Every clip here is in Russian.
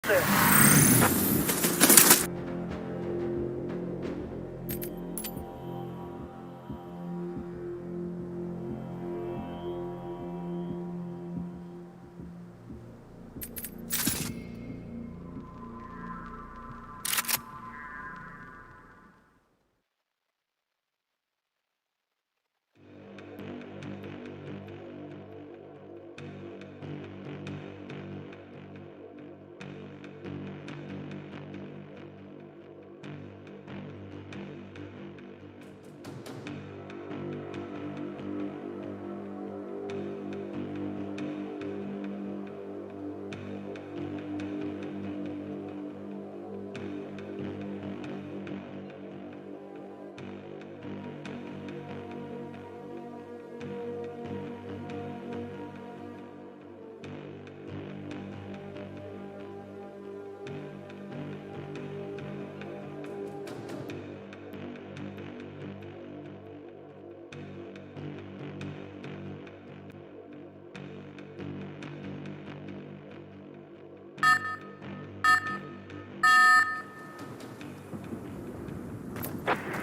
позицию.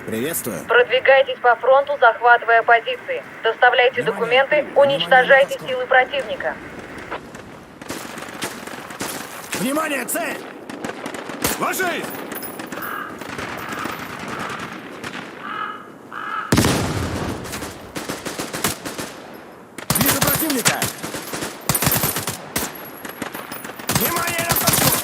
Приветствую. Продвигайтесь по фронту, захватывая позиции. Доставляйте документы, уничтожайте силы противника. Внимание, цель! Ложись! Вижу противника! Внимание на подход!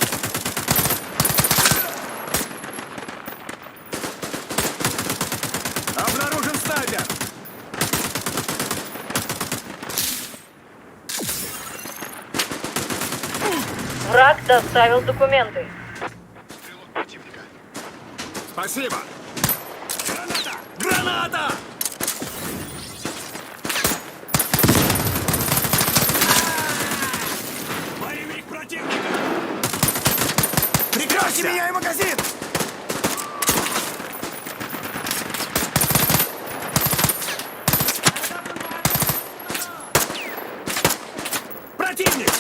Обнаружен снайпер! Враг доставил документы. Спасибо! Граната! Граната! Боевик противника! Прикройте меня и магазин! Противник!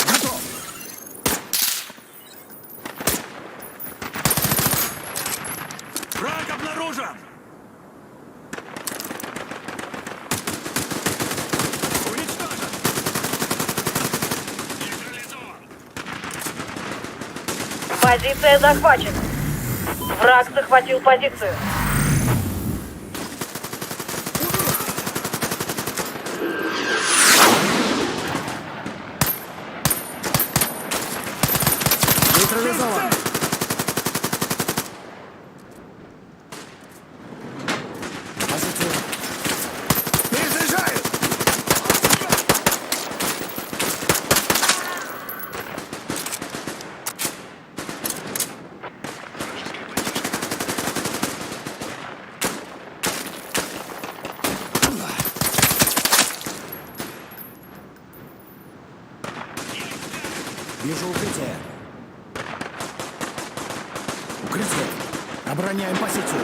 Готов! Враг обнаружен! Уничтожен! Нейтрализован! Позиция захвачена. Враг захватил позицию. Нейтрализован! Позицию. Перезаряжаю! Вижу укрытие. Укрытие. Обороняем позицию.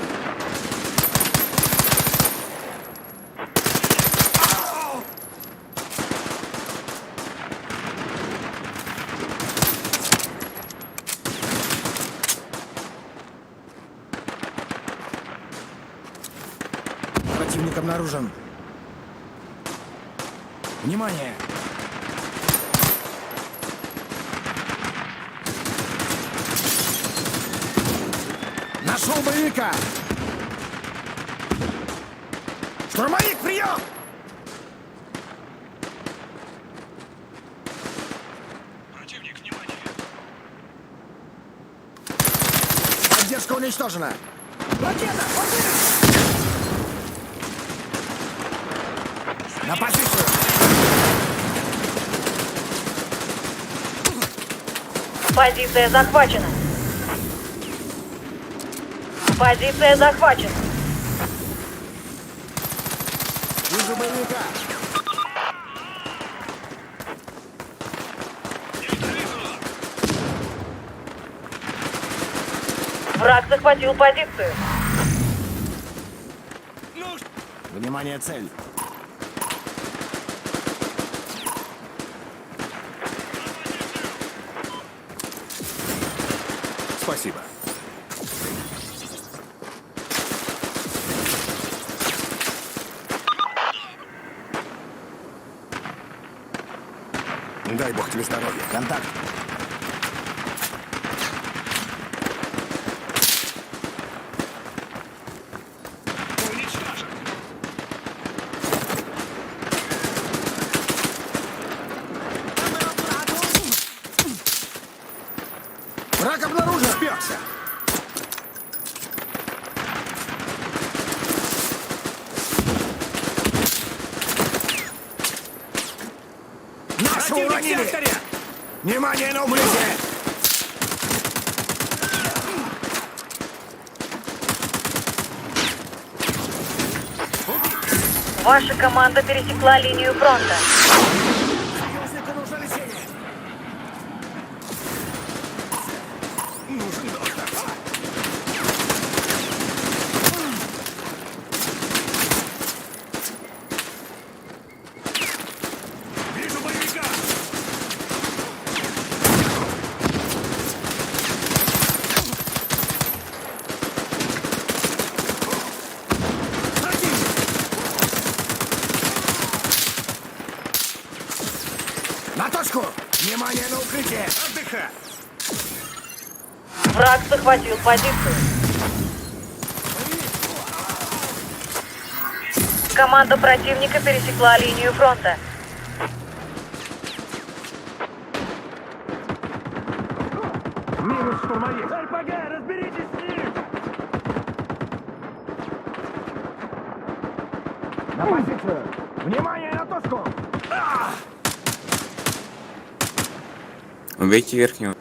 Противник обнаружен. Внимание! Нашел боевика! Штурмовик, прием! Противник, внимание! Поддержка уничтожена! Ракета! На позицию! Позиция захвачена. Позиция захвачена. Вижу боевика! Враг захватил позицию. Внимание, цель! Спасибо. Дай бог тебе здоровья. Контакт. Уничтожен. Враг обнаружен. Спекся. Нашу Противник в уронили. секторе! Внимание на укрытие. Ваша команда пересекла линию фронта. Союзнику нужно лечение. Нужен доктор. Вижу боевика! На точку. Внимание на укрытие. Отдыхай! Враг захватил позицию. Команда противника пересекла линию фронта. Минус штурмовик. РПГ, разберитесь с ним! На позицию. Внимание на точку. Убейте верхнего.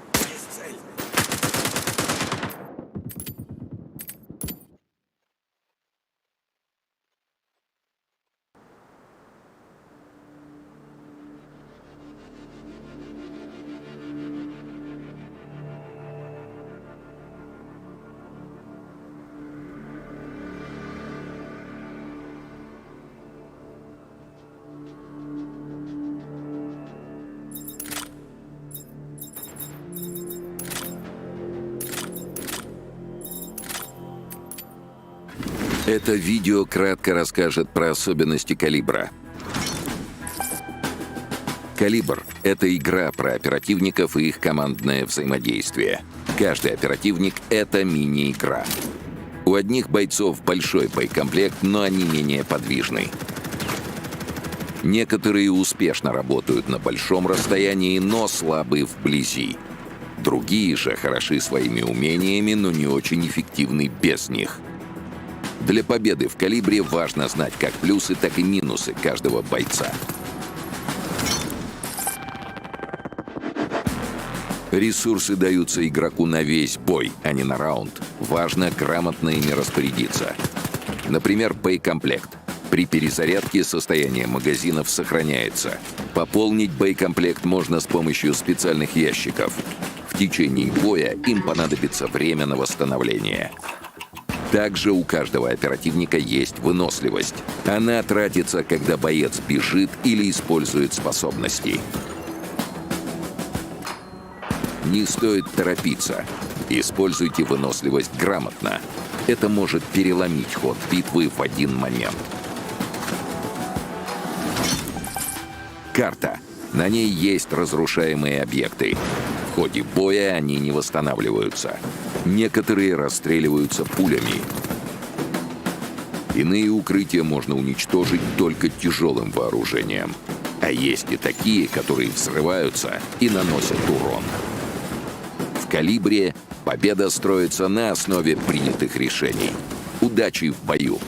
Это видео кратко расскажет про особенности «Калибра». «Калибр» — это игра про оперативников и их командное взаимодействие. Каждый оперативник — это мини-игра. У одних бойцов большой боекомплект, но они менее подвижны. Некоторые успешно работают на большом расстоянии, но слабы вблизи. Другие же хороши своими умениями, но не очень эффективны без них. Для победы в «Калибре» важно знать как плюсы, так и минусы каждого бойца. Ресурсы даются игроку на весь бой, а не на раунд. Важно грамотно ими распорядиться. Например, боекомплект. При перезарядке состояние магазинов сохраняется. Пополнить боекомплект можно с помощью специальных ящиков. В течение боя им понадобится время на восстановление. Также у каждого оперативника есть выносливость. Она тратится, когда боец бежит или использует способности. Не стоит торопиться. Используйте выносливость грамотно. Это может переломить ход битвы в один момент. Карта. На ней есть разрушаемые объекты. В ходе боя они не восстанавливаются. Некоторые расстреливаются пулями. Иные укрытия можно уничтожить только тяжелым вооружением. А есть и такие, которые взрываются и наносят урон. В «Калибре» победа строится на основе принятых решений. Удачи в бою!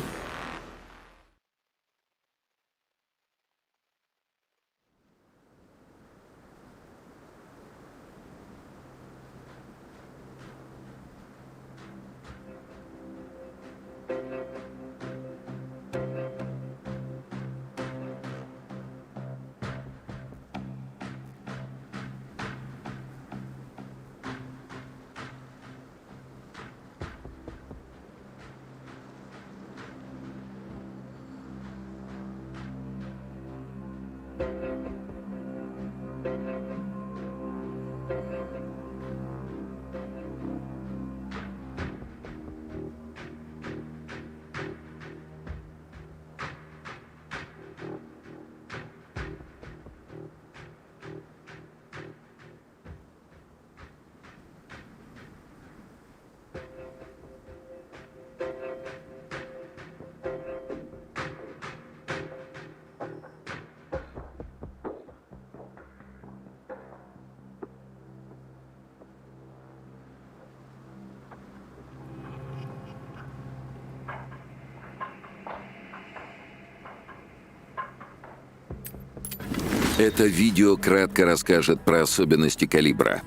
Это видео кратко расскажет про особенности «Калибра».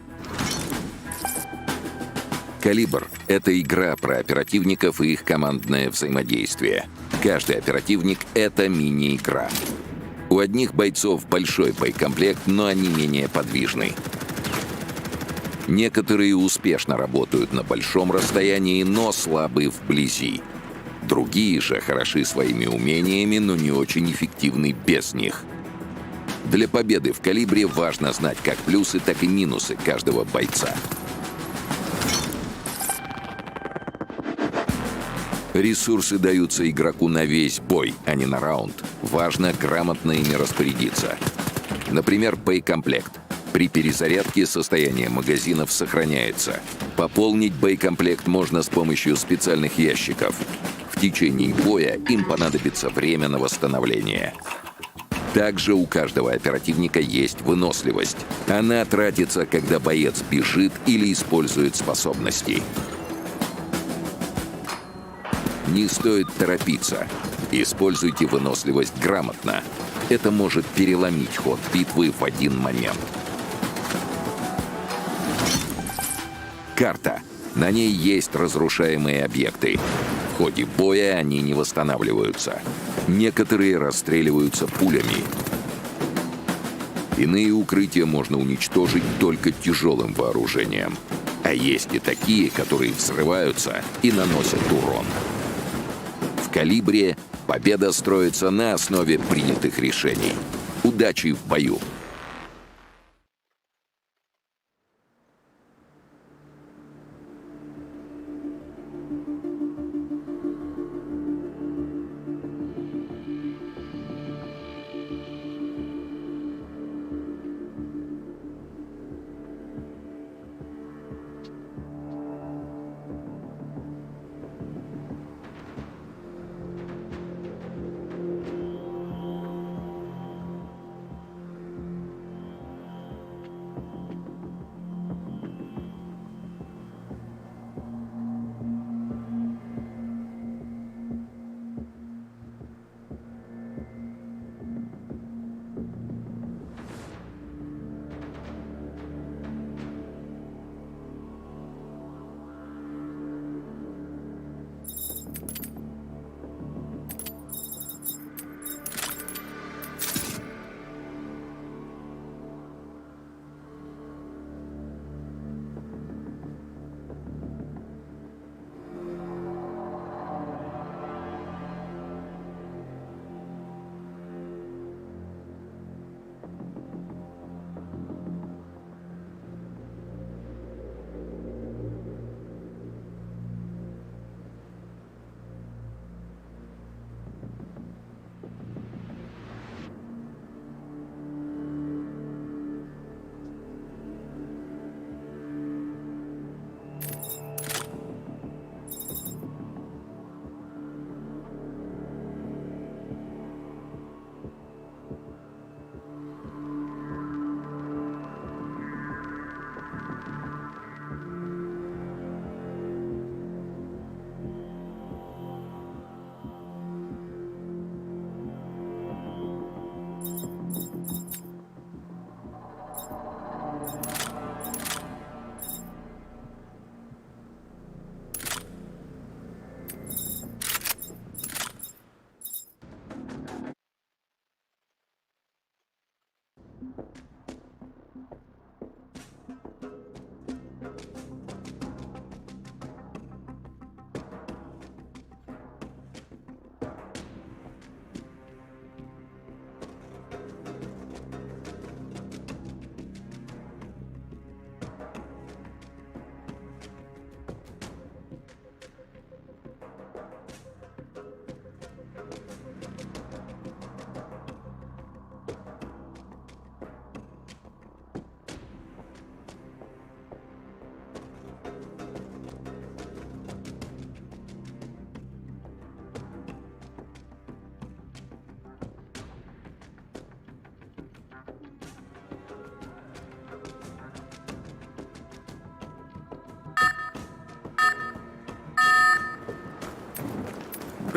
«Калибр» — это игра про оперативников и их командное взаимодействие. Каждый оперативник — это мини-игра. У одних бойцов большой боекомплект, но они менее подвижны. Некоторые успешно работают на большом расстоянии, но слабы вблизи. Другие же хороши своими умениями, но не очень эффективны без них. Для победы в «Калибре» важно знать как плюсы, так и минусы каждого бойца. Ресурсы даются игроку на весь бой, а не на раунд. Важно грамотно ими распорядиться. Например, боекомплект. При перезарядке состояние магазинов сохраняется. Пополнить боекомплект можно с помощью специальных ящиков. В течение боя им понадобится время на восстановление. Также у каждого оперативника есть выносливость. Она тратится, когда боец бежит или использует способности. Не стоит торопиться. Используйте выносливость грамотно. Это может переломить ход битвы в один момент. Карта. На ней есть разрушаемые объекты. В ходе боя они не восстанавливаются. Некоторые расстреливаются пулями. Иные укрытия можно уничтожить только тяжелым вооружением. А есть и такие, которые взрываются и наносят урон. В «Калибре» победа строится на основе принятых решений. Удачи в бою!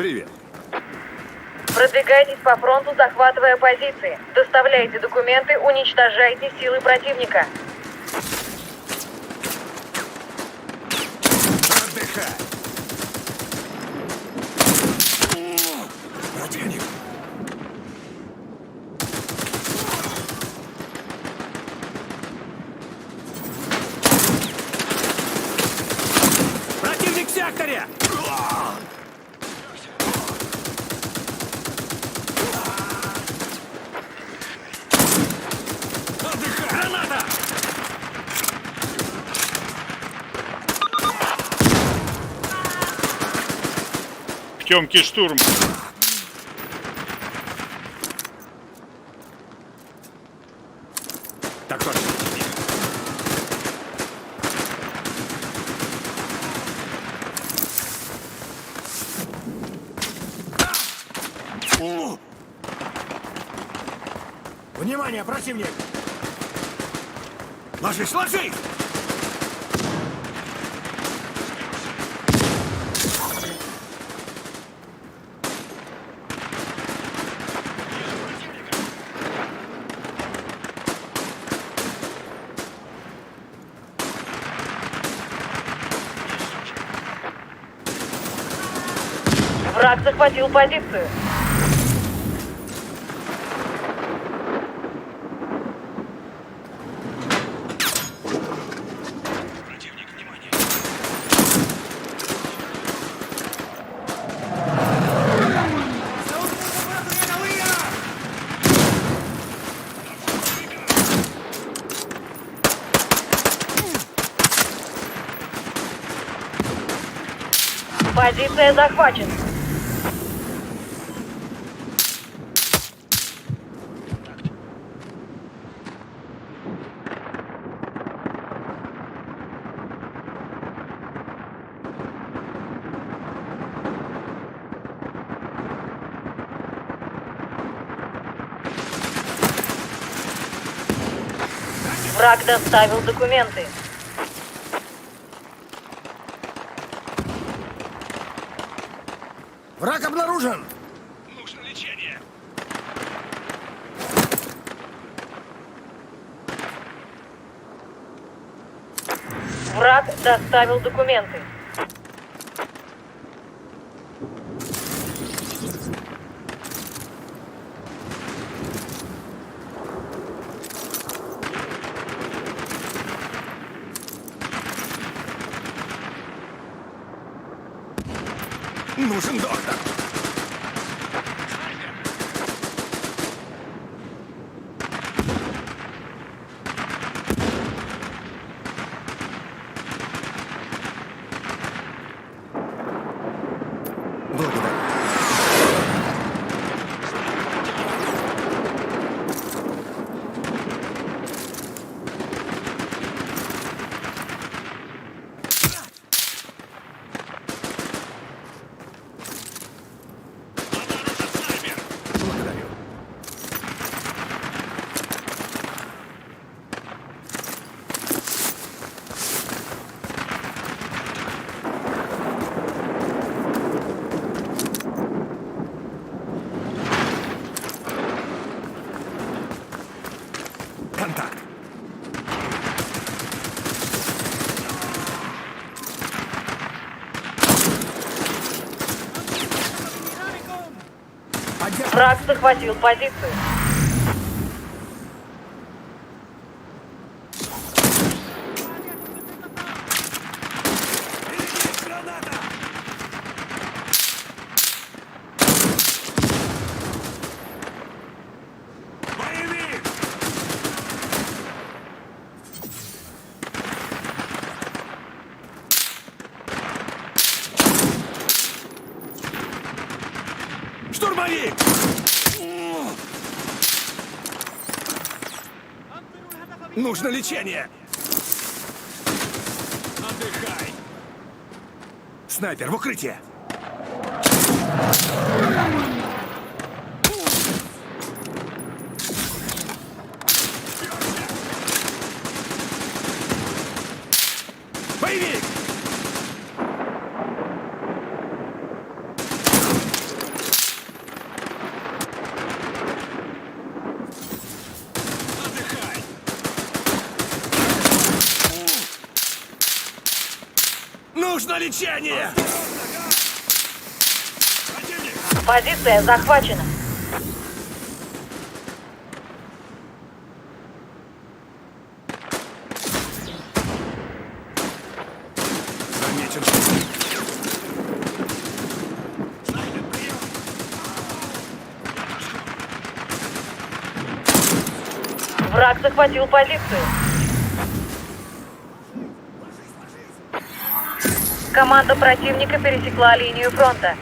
Привет. Продвигайтесь по фронту, захватывая позиции. Доставляйте документы, уничтожайте силы противника. Отдыхай. Противник. Противник в секторе! Отдыхай. Граната! В Тёмке штурм. Так точно. Внимание, противник! Ложись, ложись! Враг захватил позицию. Позиция захвачена. Враг доставил документы. Враг обнаружен! Нужно лечение! Враг доставил документы. Нужен доктор! Благодарю. Благодарю. Контакт. Поддержка. Враг захватил позицию. Граната! Боевик! Штурмовик! Нужно лечение! Отдыхай! Снайпер в укрытие! Боевик! Нужно лечение! Позиция захвачена. Замечен. Враг захватил позицию. Команда противника пересекла линию фронта.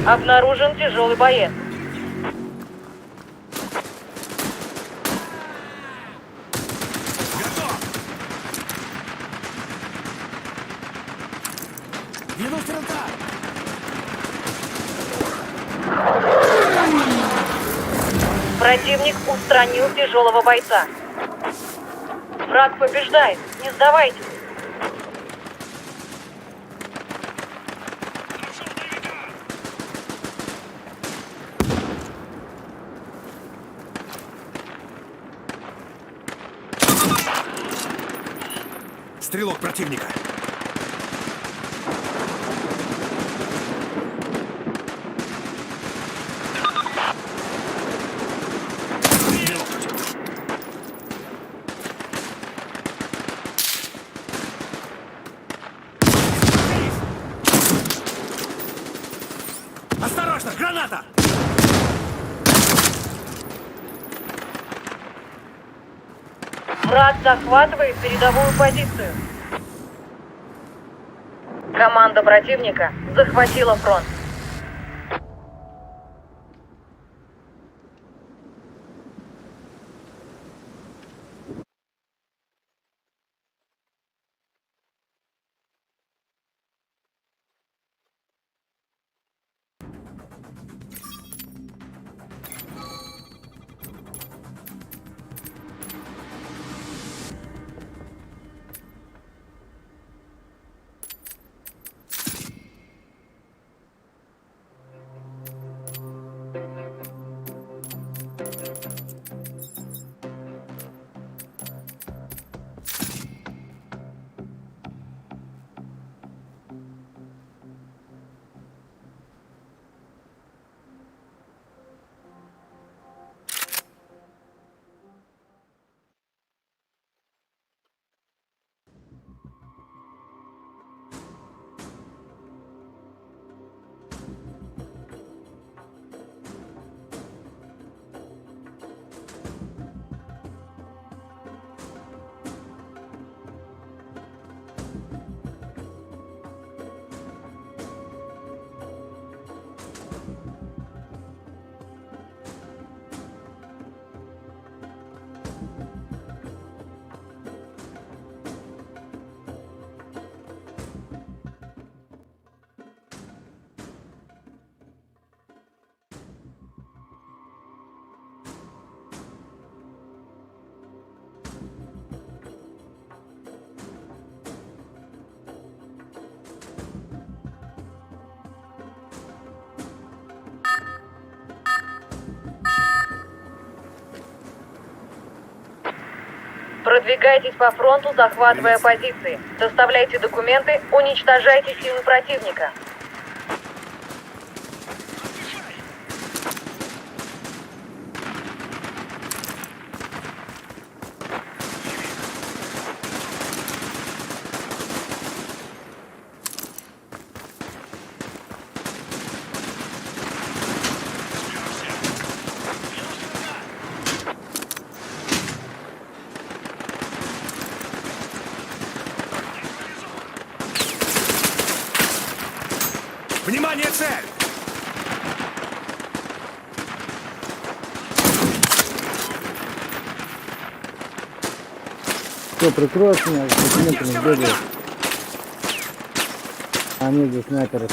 Обнаружен тяжелый боец. Веду стрелка! Противник устранил тяжелого бойца. Враг побеждает. Не сдавайтесь. Стрелок противника. Осторожно, граната! Враг захватывает передовую позицию. Команда противника захватила фронт. Продвигайтесь по фронту, захватывая позиции. Доставляйте документы, уничтожайте силы противника. Внимание, цель! Все, прикроют меня, с документами сбегают. Они здесь снайперы.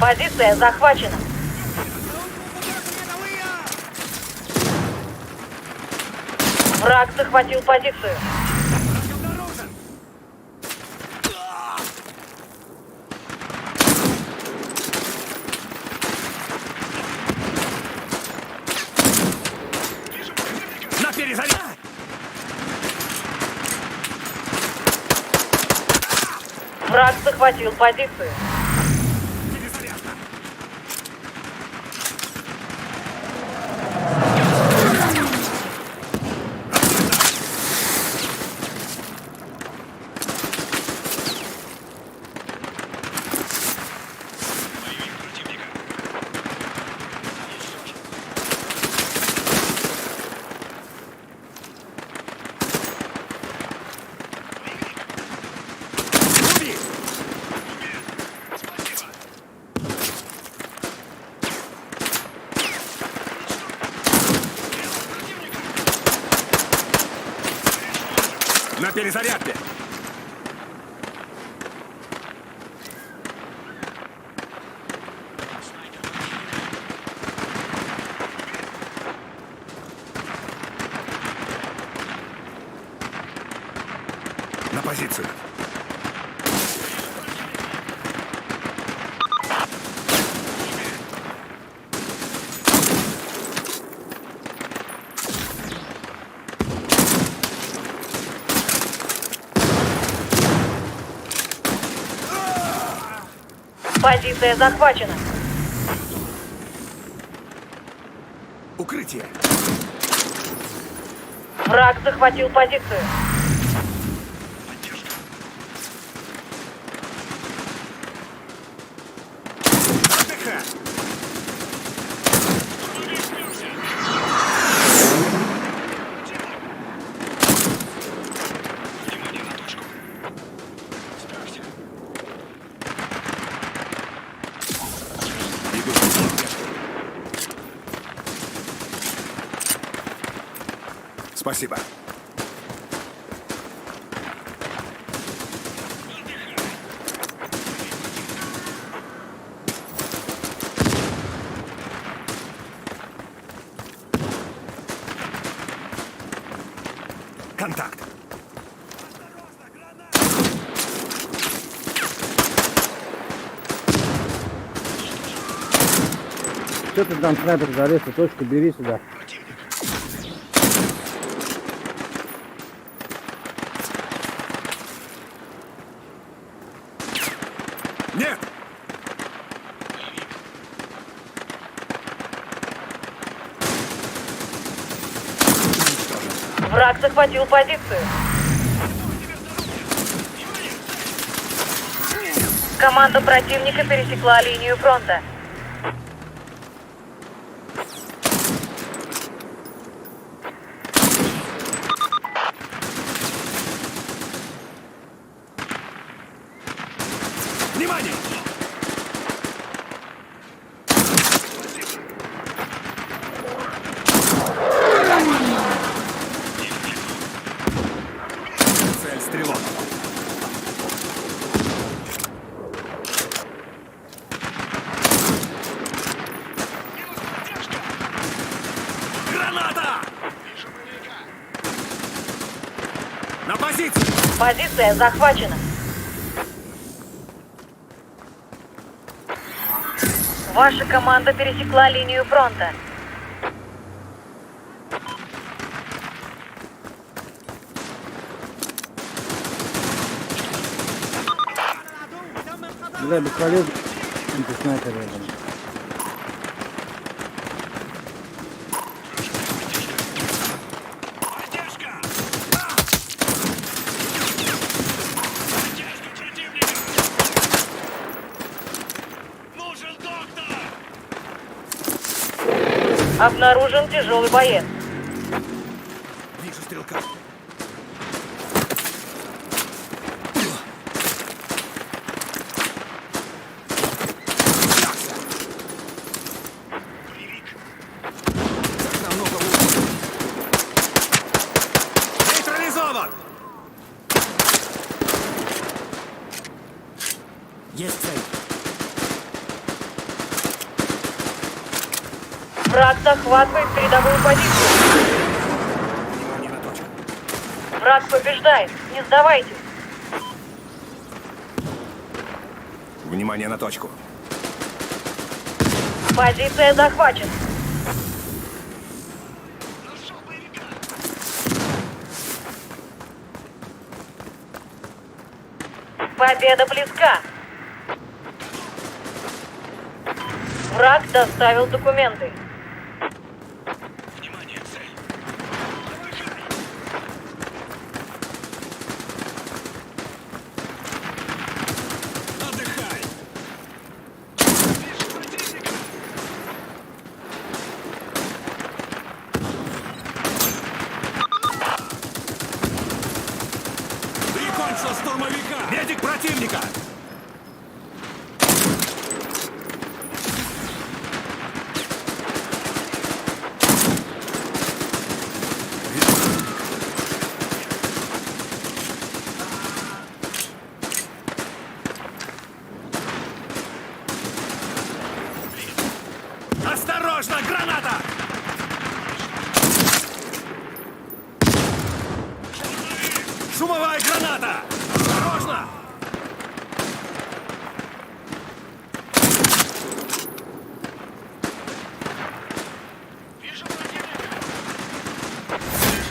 Позиция захвачена. Враг захватил позицию. На перезаряд! Враг захватил позицию. Перезарядка! Убить! На перезарядке! На позицию! Позиция захвачена. Укрытие! Враг захватил позицию. Отдыхать! Спасибо. Контакт. Что ты там, снайпер, залез, точку бери сюда. Нет! Враг захватил позицию. Команда противника пересекла линию фронта. Внимание! Цель стрелок. Граната! На позицию! Позиция захвачена. Ваша команда пересекла линию фронта. Бля, бесполезно. Ты снайпер рядом. Обнаружен тяжелый боец. Вижу стрелка. Намного лучше. Нейтрализован! Есть цель. Враг захватывает передовую позицию. Внимание на точку. Враг побеждает. Не сдавайтесь. Внимание на точку. Позиция захвачена. Победа близка. Враг доставил документы. Отдыхай. Прикончил штурмовика. Медик противника. Осторожно, граната! Шумовая граната! Осторожно!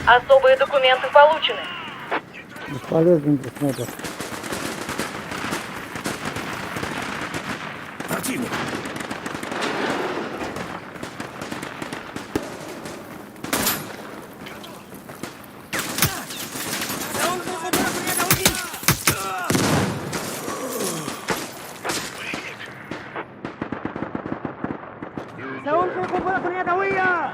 Особые документы получены. Бесполезный снайпер. Противник! ¡Se un poco por la